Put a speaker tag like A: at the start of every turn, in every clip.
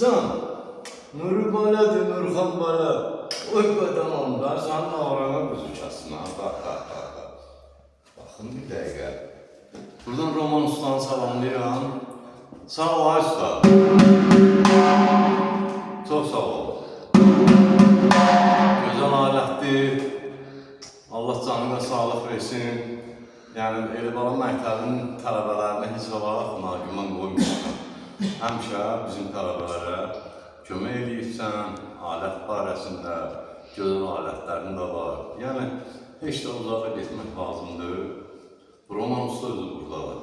A: Can, Nuri Baladır, Nurhan Bala. Oy kadın onlar, sen navrana kuzucasın ha. Bak. Bakın bir dəqiqə. Buradan Roman Usta'nı salamlayıram. Sağ ol Usta. Çok sağ ol. Gözəl alətdir. Allah canına sağlıq versin. Yəni, Elibala məktəbinin tələbələrinə heç olaraq nargüman qoymuşsan. Həmişə bizim tələbələrə kömək edirsən, alət barəsində, gözəl alətlərin də var. Yəni, heç də uzağa getmək lazımdır. Roman Usta özü buradadır.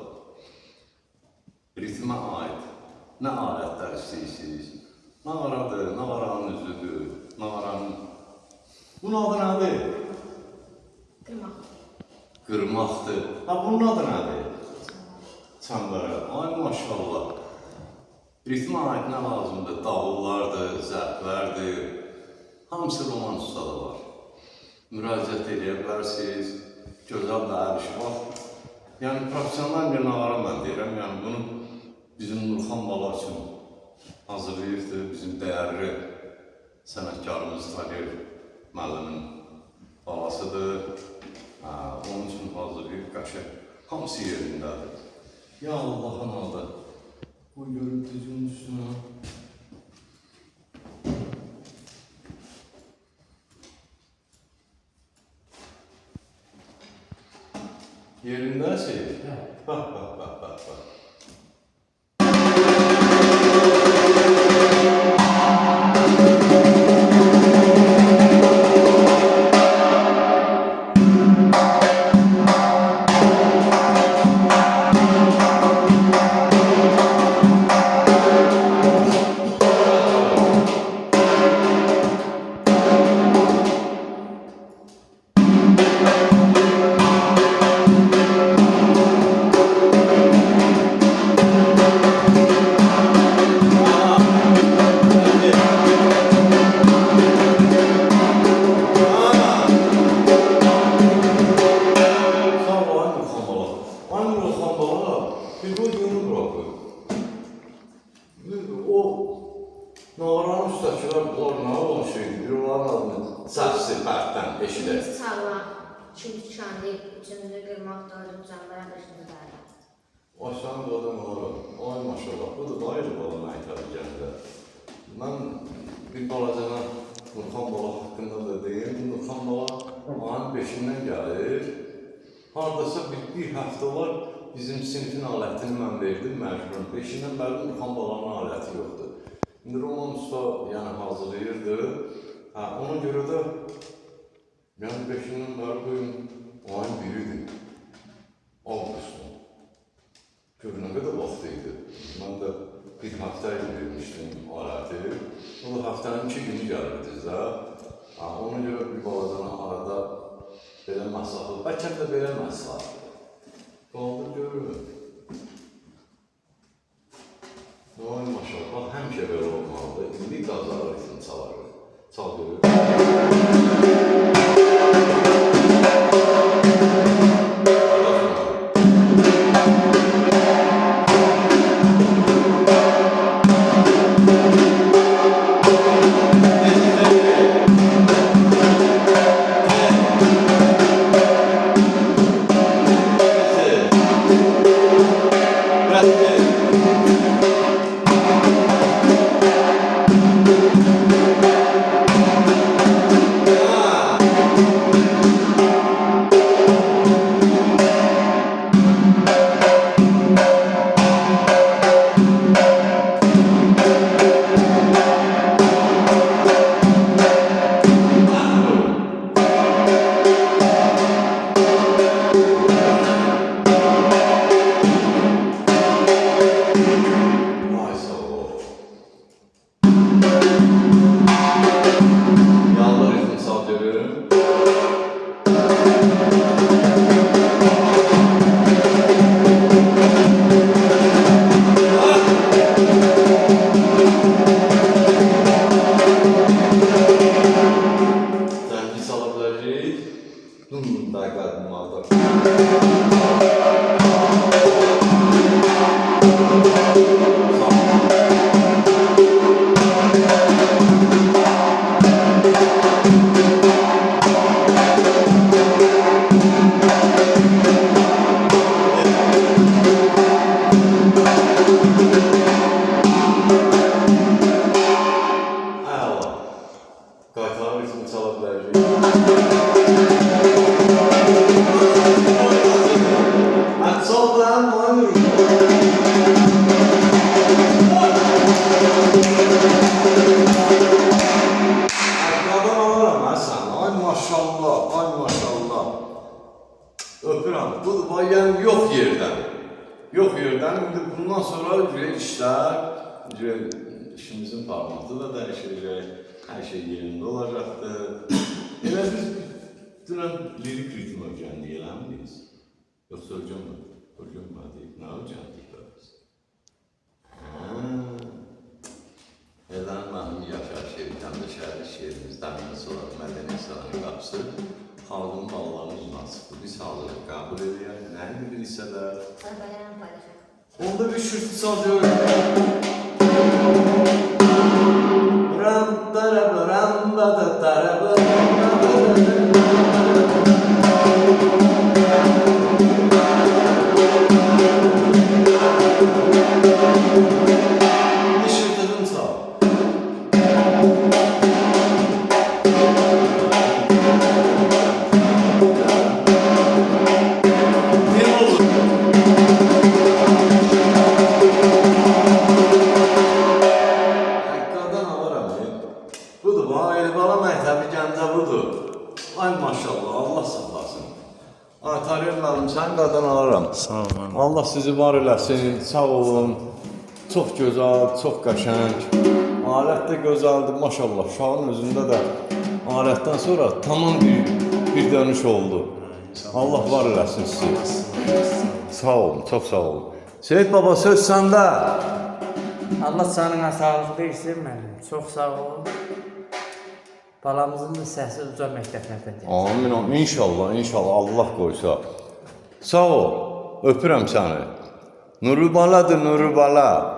A: Ritmə aid nə alətlər istəyirsiniz? Nağaradır, nağaranın üzüdür, nağaranın... Bunun adı nədir?
B: Qırmaq.
A: Qırmaqdır. Ha, bunun adı nədir? Çəmbərə. Ay maşallah. Ritmə aid nə lazımdır? Davullardır, zərflərdir. Hamısı Roman Ustada var. Müraciət edə bilərsiniz. Gözəl də əriş var. Yəni, profesional bir nağara mən deyirəm. Yəni, bunu bizim Nurhan Bala üçün hazırlayırdı. Bizim dəyərli sənətkarımız Tagir müəllimin balasıdır. Onun üçün hazırlayıb qəşəng. Hamısı yerindədir. Ya Allah'ın adı. Bu görüntücünün üstüne. Yerindəsin. Bak. Nağaranın üstəkiler bunlar nə olan şeydir? Bir onların adını səsi bərkdən eşidək.
B: Çalma. Çünki kəndi içində qırmaq dördüm cəmbərə beşində dərdə.
A: Ay sən qadın olaraq. Ay maşallah. Bu da ayrı bala məktəbi gəndə. Mən bir balacana Nurhan Bala haqqında da deyim. Nurhan Bala ayın 5-dən gəlir. Haradasa bir həftə var. Bizim sinifin alətini mən verdim məcburum. 5-dən bəri Nurhan Balanın aləti yoxdur. İndi Roman Usta yəni hazırlayırdı. Ona görə də yəni 5-dən bəri bu gün ayın 1-idir. Avqustun. Gör nə qədər vaxt idi. Mən də bir həftə vermişdim aləti. O da həftənin 2 günü gəlirdi bizə. Ona görə bir balacana arada belə məsafə, bəlkə də belə məsafə. Qaldır görürüm. Ay maşallah, həmişə belə olmalıdır. İndi qazarır üçün çalarır. Çal görürüm. deyirəm. İndi bundan sonra işimizin formatı da dəyişəcək. Hər şey yerində olacaqdır. Elə biz dünən lirik ritm öyrəndik, eləminiz? Yoxsa öyrənmədik, nə öyrəndik biz? Elə mənim Yaşar Şeirkəndə şəhəri şeirimizdən sonra mədəni insanın qapısı xalqın ballarının uzuna çıxdı. Biz hazırlıq qəbul edək, nə bir hissələr.
B: Sayfalarını paylaşaq.
A: Onda bir şürtü çalıyor. Ram tarabı ram bada tarabı bir şürtüdüm çal. Ne olur? Budur, bana Elbala məktəbi gəndə budur. Ay maşallah, Allah saxlasın. Ay Tariyel müəllim, sən qadan alaram.
C: Sağ olun.
A: Allah sizi var eləsin, sağ olun. Çox gözəl, çox qəşəng. Alət də gözəldir, maşallah. Uşağın özündə də alətdən sonra tamam bir dönüş oldu. Allah var eləsin sizi. Sağ olun, çox sağ olun. Seyid baba, söz səndə.
C: Allah canına sağlıq versin mənim. Çox sağ ol. Balamızın da səsi uca məktəblərdə gəlir.
A: Amin, amin. İnşallah, inşallah. Allah qoysa. Sağ ol. Öpürəm səni. Nuru baladır, Nuru bala.